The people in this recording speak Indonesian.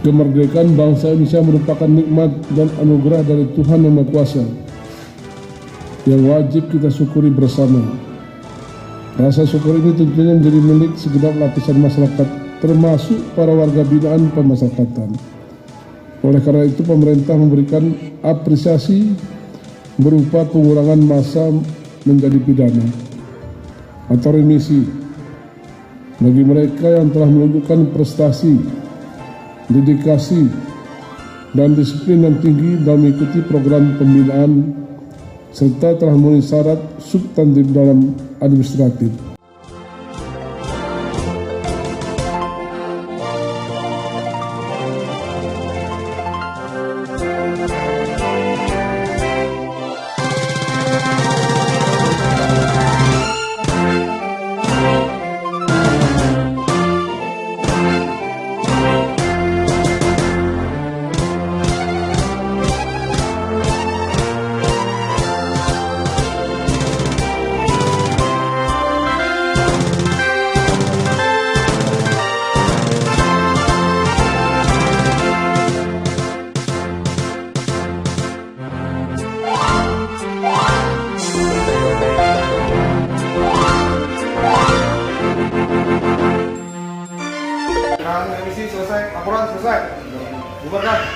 Kemerdekaan bangsa Indonesia merupakan nikmat dan anugerah dari Tuhan Yang Maha Kuasa yang wajib kita syukuri bersama. Rasa syukur ini tentunya menjadi milik segenap lapisan masyarakat, termasuk para warga binaan pemasyarakatan. Oleh karena itu, pemerintah memberikan apresiasi berupa pengurangan masa menjadi pidana atau remisi bagi mereka yang telah menunjukkan prestasi, dedikasi, dan disiplin yang tinggi dalam mengikuti program pembinaan serta telah memenuhi syarat substantif dalam administratif. Remisi selesai, laporan selesai. Bubarkan.